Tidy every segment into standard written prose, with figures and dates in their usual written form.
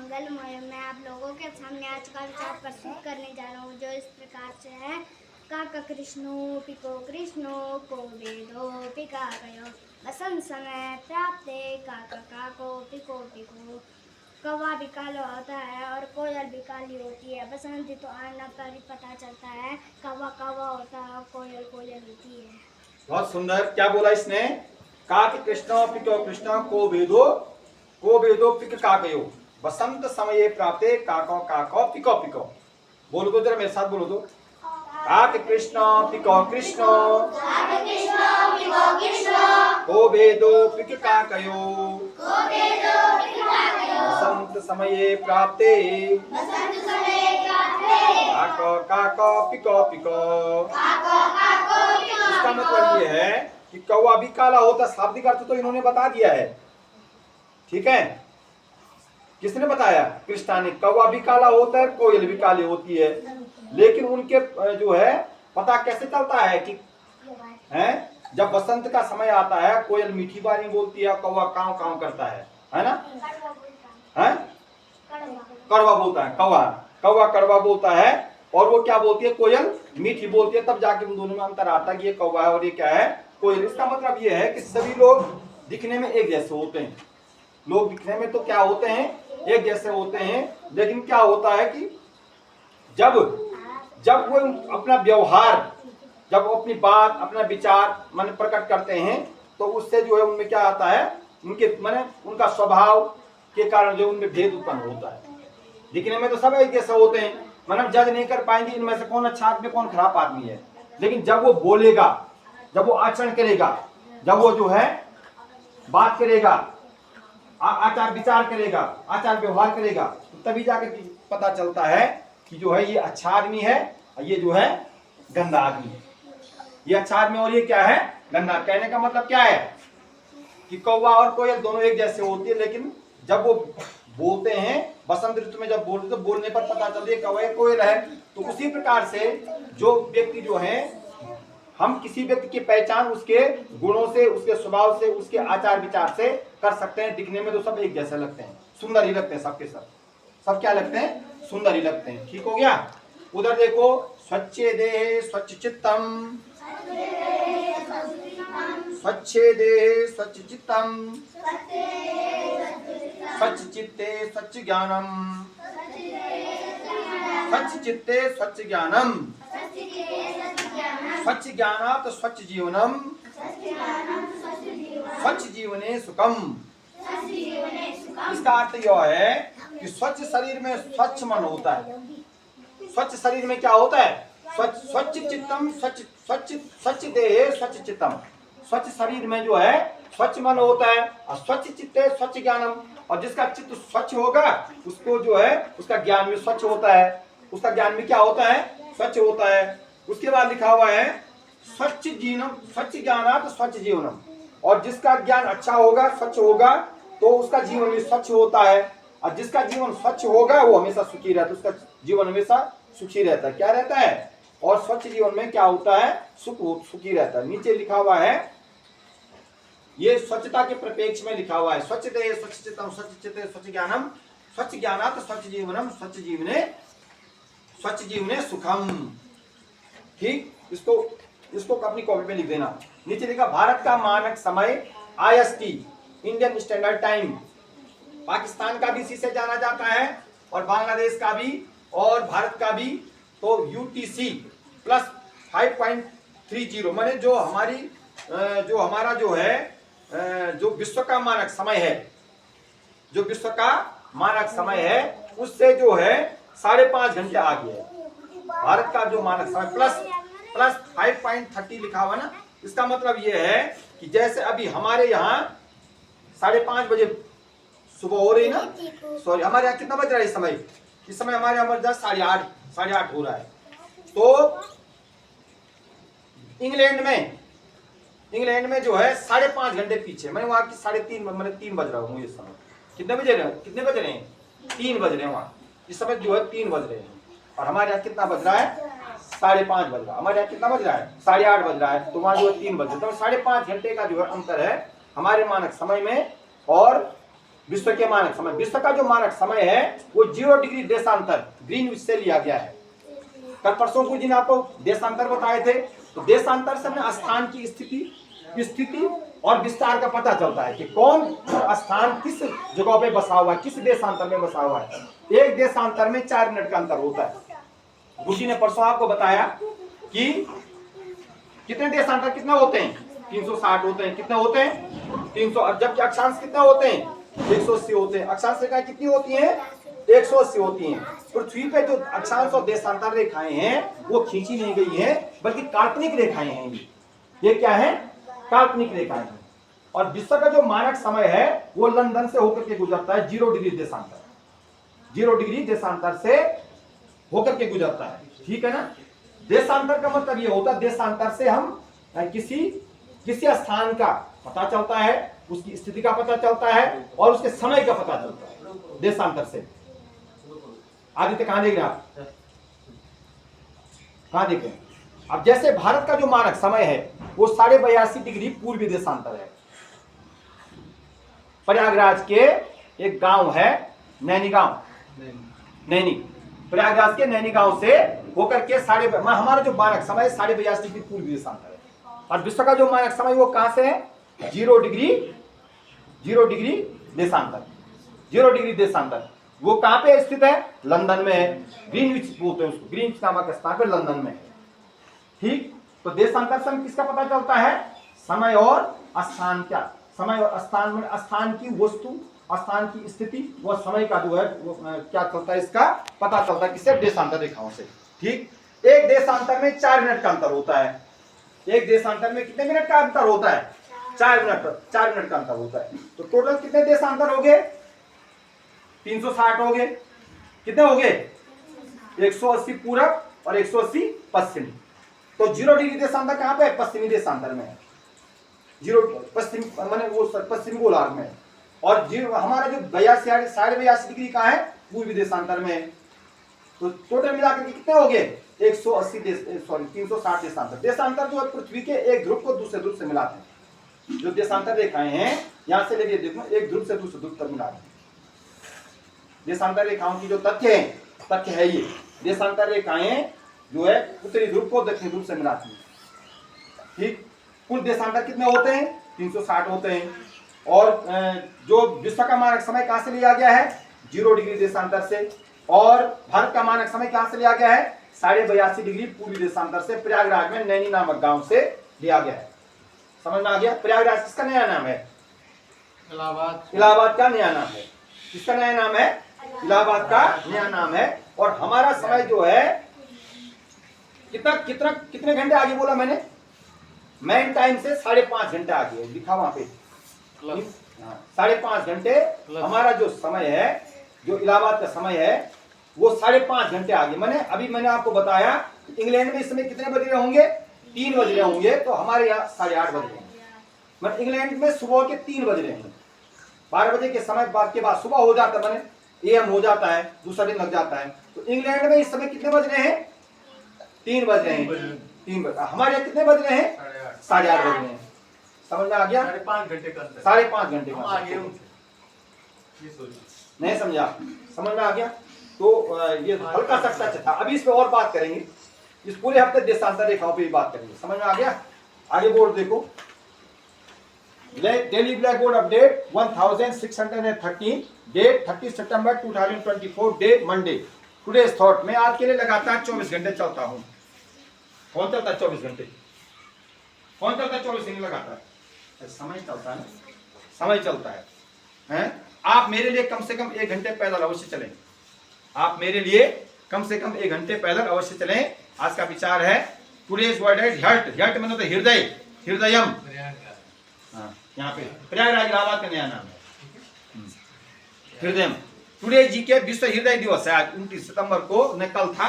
मंगलमय। मैं आप लोगों के सामने आज का विचार प्रस्तुत करने जा रहा हूँ, जो इस प्रकार से है। काका कृष्णो कृष्णो को वेदो पिका गयो, बसंत समय प्राप्ते काका काको पिको पिको। कौवा भी काला होता है और कोयल भी काली होती है। बसंत ऋतु आने पर ही पता चलता है कौवा कौवा होता है और कोयल कोयल होती है। बहुत सुंदर। क्या बोला इसने? काक कृष्ण पिको कृष्ण को वेदो पिक काकयो, बसंत समये प्राप्ते काको काको पिको पिको। बोलो तो जरा मेरे साथ बोलो तो। काक कृष्ण पिको कृष्ण को वेदो पिक काकयो, बसंत समये प्राप्ते काको काको पिको पिको। इसका मतलब ये है कि कौवा भी काला होता, शाब्दिक अर्थ तो इन्होंने बता दिया है। ठीक है, किसने बताया? कृष्णा ने। कौवा भी काला होता है, कोयल भी काली होती है, लेकिन उनके जो है पता कैसे चलता है कि जब बसंत का समय आता है, कोयल मीठी बानी बोलती है, कौवा काव काव करता है ना? कड़वा बोलता है कौवा, कौवा कड़वा बोलता है और वो क्या बोलती है? कोयल मीठी बोलती है। तब जाके उन दोनों में अंतर आता है कि ये कौवा है और ये क्या है? कोयल। इसका मतलब ये है कि सभी लोग दिखने में एक जैसे होते हैं। लोग दिखने में तो क्या होते हैं? एक जैसे होते हैं, लेकिन क्या होता है कि जब वो अपना व्यवहार, जब वो अपनी बात, अपना विचार मन प्रकट करते हैं, तो उससे जो है उनमें क्या आता है? उनके माने उनका स्वभाव के कारण जो उनमें भेद उत्पन्न होता है। दिखने में तो सब एक जैसे होते हैं, मतलब जज नहीं कर पाएंगे इनमें से कौन अच्छा आदमी कौन खराब आदमी है। लेकिन जब वो बोलेगा, जब वो आचरण करेगा, जब वो जो है बात करेगा, आचार विचार करेगा, आचार व्यवहार करेगा, तो तभी जाकर पता चलता है कि जो है ये अच्छा आदमी है और ये जो है गंदा आदमी है। ये अच्छा आदमी और ये क्या है? गंदा। कहने का मतलब क्या है कि कौवा और कोयल दोनों एक जैसे होती है, लेकिन जब वो बोलते हैं बसंत ऋतु में, जब बोलते तो बोलने पर पता चलती है कौवा कोयल है। तो उसी प्रकार से जो व्यक्ति जो है, हम किसी व्यक्ति की पहचान उसके गुणों से, उसके स्वभाव से, उसके आचार विचार से कर सकते हैं। दिखने में तो सब एक जैसे लगते हैं, सुंदर ही लगते हैं, सबके सब क्या लगते हैं? सुंदर ही लगते हैं। ठीक हो गया? उधर देखो, स्वच्छे देहे स्वच्छ चित्तम, स्वच्छे देहे स्वच्छ चित्तम, स्वच्छ चित्ते स्वच्छ ज्ञानम, स्वच्छ चित्ते स्वच्छ ज्ञानम, स्वच्छ ज्ञानात् स्वच्छ जीवनम, स्वच्छ जीवने सुखम। इसका अर्थ यह है कि स्वच्छ शरीर में स्वच्छ मन होता है। स्वच्छ शरीर में क्या होता है? स्वच्छ चित्तम, स्वच्छ देहे स्वच्छ चित्तम। स्वच्छ शरीर में जो है स्वच्छ मन होता है और स्वच्छ चित्ते स्वच्छ ज्ञानम। और जिसका चित्त स्वच्छ होगा उसको जो है उसका ज्ञान भी स्वच्छ होता है, उसका ज्ञान भी क्या होता है? स्वच्छ होता है। उसके बाद लिखा हुआ है स्वच्छ जीवनम, स्वच्छ ज्ञानात् स्वच्छ जीवनम। और जिसका ज्ञान अच्छा होगा, स्वच्छ होगा, तो उसका जीवन भी स्वच्छ होता है। और जिसका जीवन स्वच्छ होगा वो हमेशा सुखी रहता है, उसका जीवन हमेशा सुखी रहता है। क्या रहता है? और स्वच्छ जीवन में क्या होता है? सुखी रहता है। नीचे लिखा हुआ है, ये स्वच्छता के प्रपेक्ष में लिखा हुआ है, स्वच्छ देह स्वच्छ चित्तम, स्वच्छ चित्ते स्वच्छ ज्ञानम, स्वच्छ ज्ञानात् स्वच्छ जीवनम, स्वच्छ जीवने सुखम। ठीक, इसको अपनी कॉपी में लिख देना। नीचे लिखा, भारत का मानक समय IST, Indian standard time. Pakistan का भी इसी से जाना जाता है और बांग्लादेश का भी और भारत का भी। तो UTC प्लस 5.30, माने जो हमारा जो है जो विश्व का मानक समय है, जो विश्व का मानक समय है उससे जो है 5.5 घंटे आगे है भारत का जो मानक समय। प्लस 5.30 लिखा हुआ ना। इसका मतलब ये है कि जैसे अभी हमारे यहाँ 5:30 बजे सुबह हो रही ना, सॉरी हमारे यहाँ कितना बज रहा है इस समय? इस समय हमारे यहाँ 8:30 हो रहा है। तो इंग्लैंड में जो है 5.5 घंटे पीछे, मैं वहां की 3:30 मैंने 3 बज रहा हूँ इस समय। कितने बज रहे हैं? 3 बज रहे हैं वहाँ इस समय जो है 3 बज रहे हैं। और हमारे यहाँ कितना बज रहा है? 5:30 बज रहा है। हमारे यहाँ कितना बज रहा है? 8:30 बज रहा है। तो वहाँ जो है 3 बज रहे हैं। तो 5.5 घंटे का जो है अंतर है हमारे मानक समय में और विश्व के मानक समय, विश्व का जो मानक समय है वो 0 डिग्री देशांतर ग्रीनविच से लिया गया है। कल परसों कुछ दिन आपको देशांतर बताए थे, तो देशांतर से हमें स्थान की स्थिति और विस्तार का पता चलता है कि कौन स्थान किस जगह पे बसा हुआ है, किस देशांतर में बसा हुआ है। एक देशांतर में 4 मिनट का अंतर होता है। ऋषि ने परसों आपको बताया कि कितने देशांतर कितना होते हैं, 360 होते हैं। कितने होते हैं? 300। और जबकि अक्षांश कितना होते हैं? 180 होते हैं। अक्षांश रेखाएं कितनी होती हैं? 180 होती हैं। पृथ्वी पे जो अक्षांश और देशांतर रेखाएं हैं वो खींची नहीं गई हैं, बल्कि काल्पनिक रेखाएं हैं। ये क्या है? काल्पनिक रेखाएं हैं। और विश्व का जो मानक समय है वो लंदन से होकर के गुजरता है 0 डिग्री देशांतर, 0 डिग्री देशांतर से होकर के गुजरता है। ठीक है ना? देशांतर का मतलब ये होता है देशांतर से हम किसी स्थान का पता चलता है, उसकी स्थिति का पता चलता है और उसके समय का पता चलता है देशांतर से। आदित्य कहां देख रहे हैं आप? कहां देख रहे हैं? अब जैसे भारत का जो मानक समय है वो 82.5 डिग्री पूर्वी देशांतर है। प्रयागराज के एक गांव है नैनी गांव, नैनी, प्रयागराज के नैनी गांव से होकर के हमारा जो मानक समय 82.5 डिग्री पूर्वी देशांतर है। और विश्व का जो मानक समय वो कहां से है? 0 डिग्री देशांतर, 0 डिग्री देशांतर। वो कहां पे स्थित है? लंदन में है। ग्रीनविच बोलते हैं उसको, ग्रीनविच नामक स्थान पे लंदन में है। ठीक, तो देशांतर से किसका पता चलता है? समय और स्थान। क्या समय और स्थान में? स्थान की वस्तु, स्थान की स्थिति व समय का जो है वो क्या चलता है, इसका पता चलता है किससे? देशांतर रेखाओं से। ठीक, एक देशांतर में 4 मिनट का अंतर होता है। एक देशांतर में कितने मिनट का अंतर होता है? 4 मिनट का अंतर होता है। तो टोटल कितने देशांतर हो गए? 360 हो गए। कितने हो गए? 180 पूरब और 180 पश्चिमी। तो 0 डिग्री देशांतर कहां पे है? पश्चिमी देशांतर में है। 0 पश्चिम माने वो पश्चिमी गोलार्ध में है। और हमारा जो 82.5 डिग्री का है पूर्वी देशांतर में है। तो टोटल मिलाकर के कितने हो गए? 360 देशांतर। देशांतर जो है पृथ्वी के एक ध्रुव को दूसरे ध्रुव से मिलाते हैं। जो देशांतर रेखाएं हैं यहां से लेके देखो, एक ध्रुव से दूसरे ध्रुव तक मिलाते हैं। देशांतर रेखाओं की जो तथ्य है ये देशांतर रेखाएं जो है उत्तरी ध्रुव को दक्षिणी ध्रुव से मिलाती हैं। ठीक, कुल देशांतर कितने होते हैं? 360 होते हैं। और जो विश्व का मानक समय कहां से लिया गया है? 0 डिग्री देशांतर से। और भारत का मानक समय कहां से लिया गया है? 82.5 डिग्री पूर्वी देशांतर से, प्रयागराज में नैनी नामक गांव से लिया गया है। समझ में आ गया? प्रयागराज किसका नया नाम है? इलाहाबाद का नया नाम है। किसका नया नाम है? इलाहाबाद का नया नाम है। और हमारा समय जो है कितने घंटे आगे बोला मैंने? मेन टाइम से 5.5 घंटे आगे है, लिखा वहां पे 5.5 घंटे। हमारा जो समय है, जो इलाहाबाद का समय है वो 5.5 घंटे आगे। अभी मैंने आपको बताया इंग्लैंड में इस समय कितने बज रहे होंगे? 3 बज रहे होंगे। तो हमारे यहाँ 8:30 बज रहे हैं। मतलब इंग्लैंड में सुबह के 3 बज रहे हैं। 12 बजे के समय बाद के बाद सुबह हो जाता है, AM हो जाता है, दूसरा दिन लग जाता है। तो इंग्लैंड में इस समय कितने बज रहे हैं? 3 बज रहे हैं। 3 बज। हमारे यहाँ कितने बज रहे हैं? 8:30 बज रहे हैं। समझ में आ गया? 5.5 घंटे का अंतर। 5.5 घंटे का नहीं समझा? समझ में आ गया? तो ये हल्का सा टच था। अभी इस पे और बात करेंगे। इस पूरे हफ्ते देशांतर रेखाओं पे बात करेंगे। समझ में आ गया? आगे बोर्ड देखो। Daily black board update 1613, date 30 सितंबर 2024, डे मंडे। Today's thought. मैं आज के लिए लगातार 24 घंटे चलता हूँ। कौन चलता है 24 घंटे? कौन चलता है 24 घंटे लगातार? समय चलता है, समय चलता है, हैं? आप मेरे लिए कम से कम 1 घंटे पैदल अवश्य चलें। आप मेरे लिए कम से कम 1 घंटे पैदल अवश्य चलें। आज का विचार है टुडेज वर्ड है हर्ट। हर्ट मतलब हृदय, हृदयम। हाँ, यहाँ पे प्रयागराज इलाहाबाद का नया नाम है हृदयम। टुडे जी के विश्व हृदय दिवस है आज 29 सितंबर को। न कल था।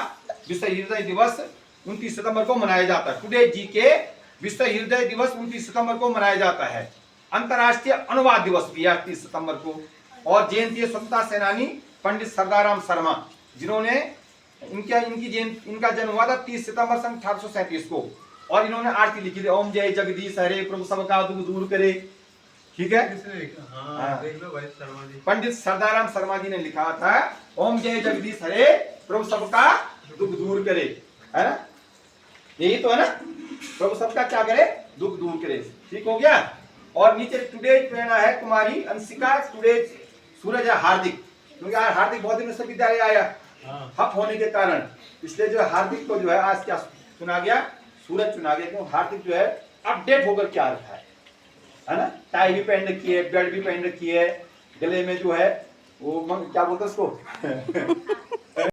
विश्व हृदय दिवस 29 सितंबर को मनाया जाता है। टुडे जी के विश्व हृदय दिवस 29 सितंबर को मनाया जाता है। अंतर्राष्ट्रीय अनुवाद दिवस भी 30 सितंबर को। और जयंती स्वतंत्रता सेनानी पंडित सरदाराम शर्मा, जिन्होंने इनका जन्म हुआ था 30 सितंबर सन 1837 को। और इन्होंने आरती लिखी थी, ओम जय जगदीश हरे प्रभु सबका दुख दूर करे। ठीक है। हाँ हाँ। देख लो भाई शर्मा जी। पंडित सरदाराम शर्मा जी ने लिखा था, ओम जय जगदीश हरे, प्रभु सबका दुख दूर करे, है ना, यही तो है ना, प्रभु सबका क्या करे, दुख दूर करे। ठीक हो गया। और नीचे टुडे प्रेरणा है कुमारी अंशिका, टुडे सूरज है हार्दिक, क्योंकि आज हार्दिक बहुत दिनों से विद्यालय आया, हाँ। हफ होने के कारण, इसलिए जो है हार्दिक को जो है आज क्या चुना गया, सूरज चुना गया, क्योंकि हार्दिक जो है अपडेट होकर क्या रखा है ना, टाई भी पहन रखी है, बेल्ट भी पहन रखी है, गले में जो है वो क्या बोलते हैं उसको